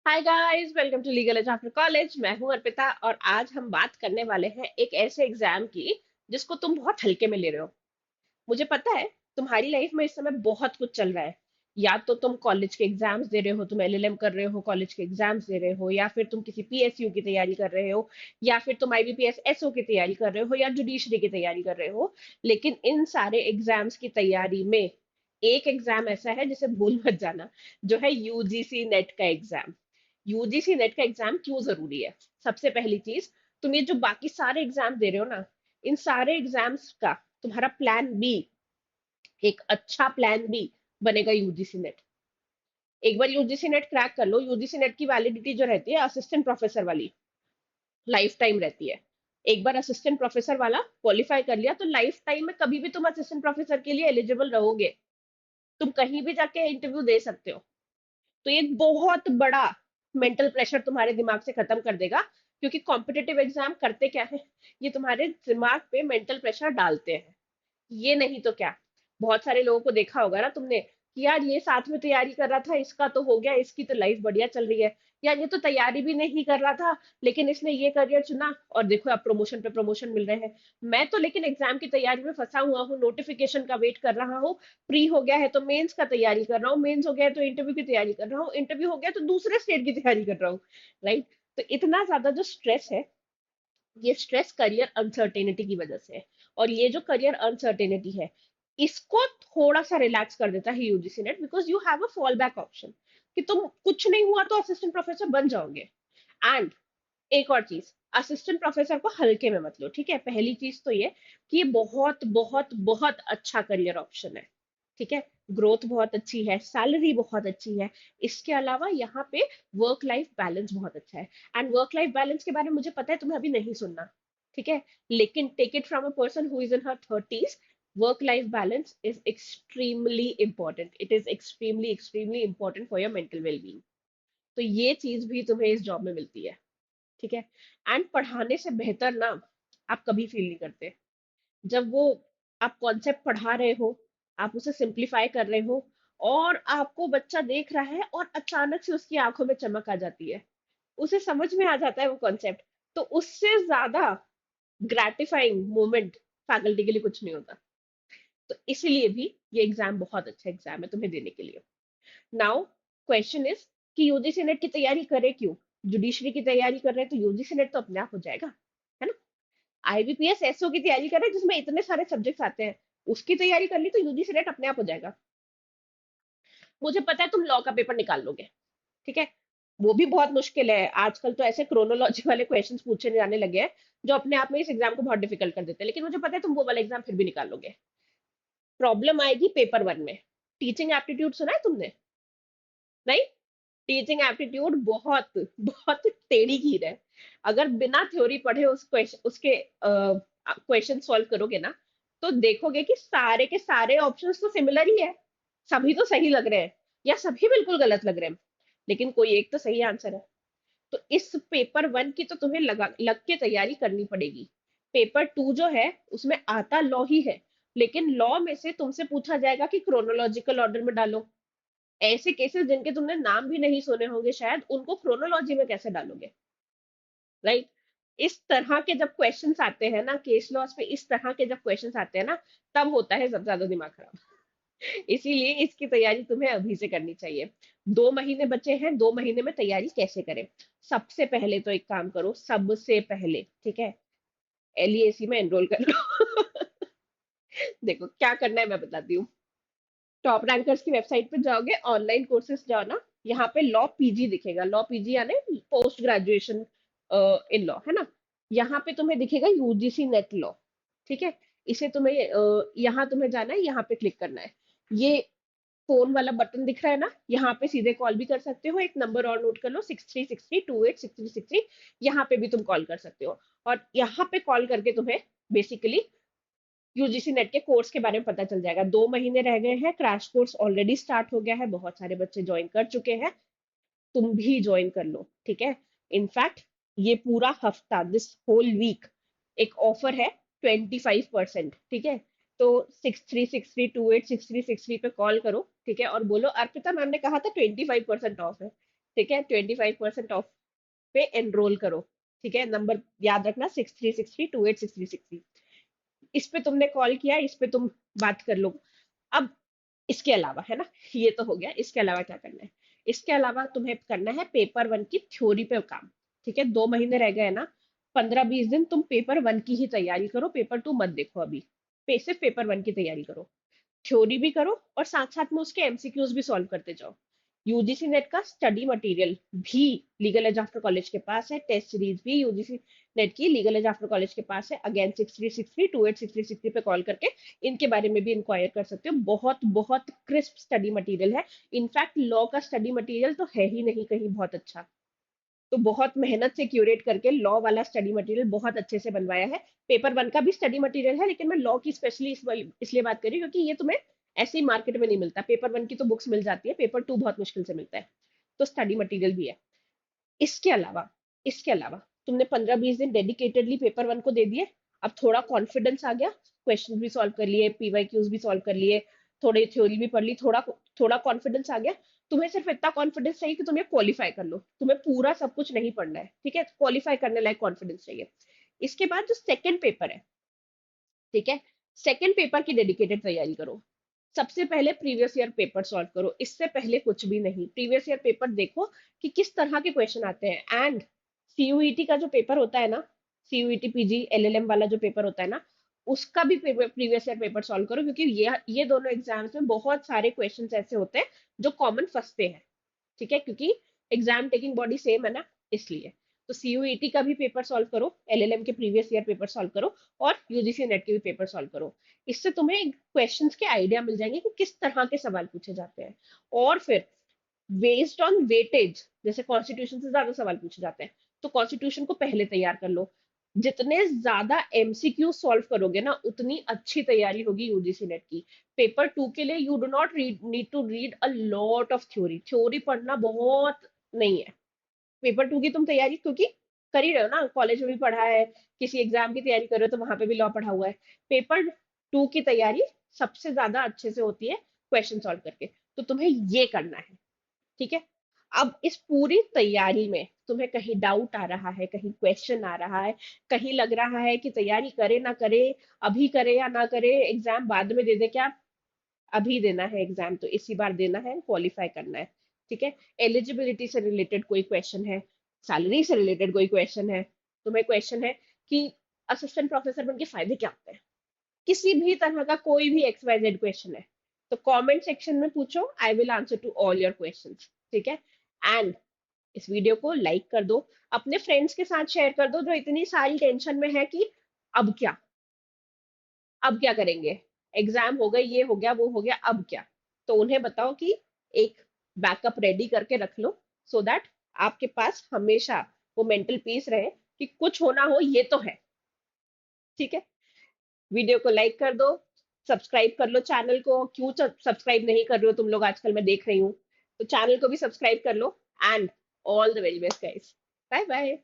Hi guys, welcome to Legal Edge after college. मैं हूं अर्पिता और आज हम बात करने वाले हैं एक ऐसे एग्जाम की जिसको तुम बहुत हल्के में ले रहे हो। मुझे पता है तुम्हारी लाइफ में इस समय बहुत कुछ चल रहा है। या तो तुम कॉलेज के एग्जाम्स दे रहे हो, तुम एलएलएम कर रहे हो, कॉलेज के एग्जाम्स दे रहे हो, या फिर तुम किसी पीएसयू की तैयारी कर रहे हो, या फिर तुम आईबीपीएस एसओ की तैयारी कर रहे हो, या जुडिशरी की तैयारी कर रहे हो। लेकिन इन सारे एग्जाम्स की तैयारी में एक एग्जाम ऐसा है जिसे भूल मत जाना, जो है यूजीसी नेट का एग्जाम। यूजीसी नेट का एग्जाम क्यों जरूरी है? सबसे पहली चीज, तुम ये जो बाकी सारे एग्जाम दे रहे हो ना, इन सारे एग्जाम्स का तुम्हारा प्लान बी, एक अच्छा प्लान बी बनेगा यूजीसी नेट। एक बार यूजीसी नेट क्रैक कर लो, यूजीसी नेट की वैलिडिटी जो रहती है असिस्टेंट प्रोफेसर वाली, लाइफ टाइम रहती है। एक बार असिस्टेंट प्रोफेसर वाला क्वालिफाई कर लिया तो लाइफ टाइम में कभी भी तुम असिस्टेंट प्रोफेसर के लिए एलिजिबल रहोगे। तुम कहीं भी जाके इंटरव्यू दे सकते हो। तो ये बहुत बड़ा मेंटल प्रेशर तुम्हारे दिमाग से खत्म कर देगा। क्योंकि कॉम्पिटिटिव एग्जाम करते क्या है, ये तुम्हारे दिमाग पे मेंटल प्रेशर डालते हैं। ये नहीं तो क्या, बहुत सारे लोगों को देखा होगा ना तुमने कि यार ये साथ में तैयारी कर रहा था, इसका तो हो गया, इसकी तो लाइफ बढ़िया चल रही है। यार ये तो तैयारी भी नहीं कर रहा था लेकिन इसने ये करियर चुना और देखो अब प्रमोशन पे प्रमोशन मिल रहे हैं। मैं तो लेकिन एग्जाम की तैयारी में फंसा हुआ हूँ, नोटिफिकेशन का वेट कर रहा हूँ। प्री हो गया है तो मेंस का तैयारी कर रहा हूँ, मेंस हो गया है तो इंटरव्यू की तैयारी कर रहा हूँ, इंटरव्यू हो गया तो दूसरे स्टेट की तैयारी कर रहा हूँ। राइट? तो इतना ज्यादा जो स्ट्रेस है, ये स्ट्रेस करियर अनसर्टेनिटी की वजह से है। और ये जो करियर अनसर्टेनिटी है, इसको थोड़ा सा रिलैक्स कर देता है UGC net, because you have a fall back option कि तुम कुछ नहीं हुआ तो असिस्टेंट प्रोफेसर बन जाओगे। एंड एक और चीज, असिस्टेंट प्रोफेसर को हल्के में मत लो, ठीक है? पहली चीज तो ये कि ये बहुत बहुत बहुत अच्छा करियर ऑप्शन है। ठीक है? ग्रोथ बहुत अच्छी है, सैलरी बहुत अच्छी है। इसके अलावा यहाँ पे वर्क लाइफ बैलेंस बहुत अच्छा है। एंड वर्क लाइफ बैलेंस के बारे में मुझे पता है तुम्हें अभी नहीं सुनना, ठीक है? लेकिन take it from a person who is in her thirties, work life balance is extremely important. It is extremely extremely important for your mental wellbeing. तो ये चीज भी तुम्हें इस जॉब में मिलती है। ठीक है? एंड पढ़ाने से बेहतर ना आप कभी फील नहीं करते जब वो आप कॉन्सेप्ट पढ़ा रहे हो, आप उसे सिंप्लीफाई कर रहे हो और आपको बच्चा देख रहा है और अचानक से उसकी आंखों में चमक आ जाती है, उसे समझ में आ जाता है वो कॉन्सेप्ट। तो उससे ज्यादा ग्रेटिफाइंग मोमेंट फैकल्टी के लिए कुछ नहीं होता। तो इसीलिए भी ये एग्जाम बहुत अच्छा एग्जाम है तुम्हें देने के लिए। नाउ क्वेश्चन इज कि यूजीसी नेट की तैयारी करे क्यों? जुडिशरी की तैयारी कर रहे हैं तो यूजीसी नेट तो अपने आप हो जाएगा, है ना? आईबीपीएस एसओ की तैयारी कर रहे हैं जिसमें इतने सारे सब्जेक्ट्स आते हैं, उसकी तैयारी कर ली तो यूजीसी नेट अपने आप हो जाएगा। मुझे पता है तुम लॉ का पेपर निकाल लोगे, ठीक है? वो भी बहुत मुश्किल है, आजकल तो ऐसे क्रोनोलॉजी वाले क्वेश्चंस पूछे जाने लगे हैं जो अपने आप में इस एग्जाम को बहुत डिफिकल्ट कर देते हैं, लेकिन मुझे पता है तुम वो वाला एग्जाम फिर भी निकाल लोगे। प्रॉब्लम आएगी पेपर वन में। टीचिंग एप्टीट्यूड सुना है तुमने? नहीं? टीचिंग एप्टीट्यूड बहुत बहुत टेढ़ी खीर है। अगर बिना थ्योरी पढ़े उस क्वेश्चन उसके क्वेश्चन सॉल्व करोगे ना, तो देखोगे कि सारे के सारे ऑप्शंस तो सिमिलर ही है। सभी तो सही लग रहे हैं या सभी बिल्कुल गलत लग रहे हैं, लेकिन कोई एक तो सही आंसर है। तो इस पेपर वन की तो तुम्हें लग के तैयारी करनी पड़ेगी। पेपर टू जो है उसमें आता लॉ ही है, लेकिन लॉ में से तुमसे पूछा जाएगा कि क्रोनोलॉजिकल ऑर्डर में डालो। ऐसे केसेस जिनके तुमने नाम भी नहीं सुने होंगे शायद, उनको क्रोनोलॉजी में कैसे डालोगे? राइट? इस तरह के जब क्वेश्चंस आते हैं ना केस लॉस पे, इस तरह के जब क्वेश्चंस आते हैं ना, तब होता है सबसे ज्यादा दिमाग खराब। इसीलिए इसकी तैयारी तुम्हें अभी से करनी चाहिए। 2 महीने बचे हैं, 2 महीने में तैयारी कैसे करें? सबसे पहले तो एक काम करो, सबसे पहले, ठीक है, एलईएसी में एनरोल कर लो। देखो क्या करना है मैं बताती हूँ। टॉप रैंकर्स की वेबसाइट पे जाओगे, ऑनलाइन कोर्सेज जाओ ना, यहाँ पे लॉ पीजी दिखेगा, लॉ पीजी यानी पोस्ट ग्रेजुएशन इन लॉ, है ना? यहाँ पे तुम्हें दिखेगा यूजीसी नेट लॉ, ठीक है? इसे तुम्हें यहाँ तुम्हें जाना है, यहाँ पे क्लिक करना है। ये फोन वाला बटन दिख रहा है ना, यहाँ पे सीधे कॉल भी कर सकते हो। एक नंबर और नोट कर लो, 6363286363। यहाँ पे भी तुम कॉल कर सकते हो। और यहाँ पे कॉल करके तुम्हें बेसिकली यूजीसी नेट के कोर्स के बारे में पता चल जाएगा। 2 महीने रह गए हैं, क्रैश कोर्स ऑलरेडी स्टार्ट हो गया है, बहुत सारे बच्चे ज्वाइन कर चुके हैं। तुम भी ज्वाइन कर लो, ठीक है? इनफैक्ट ये पूरा हफ्ता, दिस होल वीक, एक ऑफर है, 25%, ठीक है? तो 6363286363 पे कॉल करो, ठीक है? और बोलो अर्पिता मैम ने कहा था 25% ऑफ है, ठीक है, 25% ऑफ पे एनरोल करो। ठीक है, नंबर याद रखना, 6363286363। इस पे तुमने कॉल किया, इस पे तुम बात कर लो। अब इसके अलावा है ना, ये तो हो गया, इसके अलावा क्या करना है? इसके अलावा तुम्हें करना है पेपर वन की थ्योरी पे काम। ठीक है, 2 महीने रह गए ना, 15-20 दिन तुम पेपर वन की ही तैयारी करो, पेपर टू मत देखो अभी। सिर्फ पेपर वन की तैयारी करो, थ्योरी भी करो और साथ साथ में उसके एमसीक्यूज भी सॉल्व करते जाओ। यूजीसी नेट का स्टडी मटेरियल भी लीगल एज आफ्टर कॉलेज के पास है, टेस्ट सीरीज भी यूजीसी नेट की लीगल एज आफ्टर कॉलेज के पास है। अगेन 6363286363 पे कॉल करके इनके बारे में भी इंक्वायर कर सकते हो। बहुत बहुत क्रिस्प स्टडी मटेरियल है। इनफैक्ट लॉ का स्टडी मटेरियल तो है ही नहीं कहीं बहुत अच्छा। तो बहुत मेहनत से क्यूरेट करके लॉ वाला स्टडी मटेरियल बहुत अच्छे से बनवाया है। पेपर वन का भी स्टडी मटेरियल है, लेकिन मैं लॉ की स्पेशली इसलिए बात कर रही हूँ क्योंकि ये तुम्हें ऐसे ही मार्केट में नहीं मिलता। पेपर वन की तो बुक्स मिल जाती है, पेपर टू बहुत मुश्किल से मिलता है। तो स्टडी मटेरियल भी है। इसके अलावा इसके अलावा तुमने 15-20 दिन डेडिकेटेडली पेपर वन को दे दिए। अब थोड़ा कॉन्फिडेंस आ गया, क्वेश्चन भी सॉल्व कर लिए, पीवाईक्यूज भी सॉल्व कर लिए, थोड़ी थ्योरी भी पढ़ ली, थोड़ा थोड़ा कॉन्फिडेंस आ गया। तुम्हें सिर्फ इतना कॉन्फिडेंस चाहिए कि तुम्हें क्वालिफाई कर लो, तुम्हें पूरा सब कुछ नहीं पढ़ना है। ठीक है, क्वालिफाई करने लायक कॉन्फिडेंस चाहिए। इसके बाद जो सेकंड पेपर है, ठीक है, सेकंड पेपर की डेडिकेटेड तैयारी करो। सबसे पहले प्रीवियस ईयर पेपर सॉल्व करो, इससे पहले कुछ भी नहीं। प्रीवियस ईयर पेपर देखो कि किस तरह के क्वेश्चन आते हैं। एंड सीयूईटी का जो पेपर होता है ना, सीयूईटी पीजी एलएलएम वाला जो पेपर होता है ना, उसका भी प्रीवियस ईयर पेपर सॉल्व करो, क्योंकि ये दोनों एग्जाम्स में बहुत सारे क्वेश्चंस ऐसे होते हैं जो कॉमन फंसते हैं। ठीक है, क्योंकि एग्जाम टेकिंग बॉडी सेम है ना, इसलिए। तो सीयूईटी का भी पेपर सॉल्व करो, एलएलएम के प्रीवियस ईयर पेपर सॉल्व करो, और यूजीसी नेट के भी पेपर सॉल्व करो। इससे तुम्हें क्वेश्चंस के आइडिया मिल जाएंगे कि किस तरह के सवाल पूछे जाते हैं। और फिर बेस्ड ऑन वेटेज, जैसे कॉन्स्टिट्यूशन से ज्यादा सवाल पूछे जाते हैं, तो कॉन्स्टिट्यूशन को पहले तैयार कर लो। जितने ज्यादा एमसीक्यू सॉल्व करोगे ना, उतनी अच्छी तैयारी होगी यूजीसी नेट की। पेपर टू के लिए you do not need to read a lot of theory, theory पढ़ना बहुत नहीं है। पेपर टू की तुम तैयारी क्योंकि कर ही रहे हो ना, कॉलेज में भी पढ़ा है, किसी एग्जाम की तैयारी कर रहे हो तो वहां पे भी लॉ पढ़ा हुआ है। पेपर टू की तैयारी सबसे ज्यादा अच्छे से होती है क्वेश्चन सॉल्व करके। तो तुम्हें ये करना है। ठीक है, अब इस पूरी तैयारी में तुम्हें कहीं डाउट आ रहा है, कहीं क्वेश्चन आ रहा है, कहीं लग रहा है कि तैयारी करे ना करे, अभी करे या ना करे, एग्जाम बाद में दे दे क्या? अभी देना है एग्जाम, तो इसी बार देना है, क्वालिफाई करना है। ठीक है, एलिजिबिलिटी से रिलेटेड कोई क्वेश्चन है, सैलरी से रिलेटेड कोई क्वेश्चन है, तुम्हें क्वेश्चन है कि असिस्टेंट प्रोफेसर बन के फायदे क्या होते हैं, किसी भी तरह का कोई भी XYZ क्वेश्चन है, तो कमेंट सेक्शन में पूछो, I will answer to all your questions. ठीक है, एंड इस वीडियो को लाइक कर दो, अपने फ्रेंड्स के साथ शेयर कर दो जो इतनी सारी टेंशन में है कि अब क्या, अब क्या करेंगे, एग्जाम हो गए, ये हो गया, वो हो गया, अब क्या। तो उन्हें बताओ कि एक बैकअप रेडी करके रख लो, सो दैट आपके पास हमेशा वो मेंटल पीस रहे कि कुछ होना हो ये तो है। ठीक है, वीडियो को लाइक कर दो, सब्सक्राइब कर लो चैनल को। क्यों सब्सक्राइब नहीं कर रहे हो तुम लोग आजकल, मैं देख रही हूँ। तो चैनल को भी सब्सक्राइब कर लो। And all the very best guys, bye bye.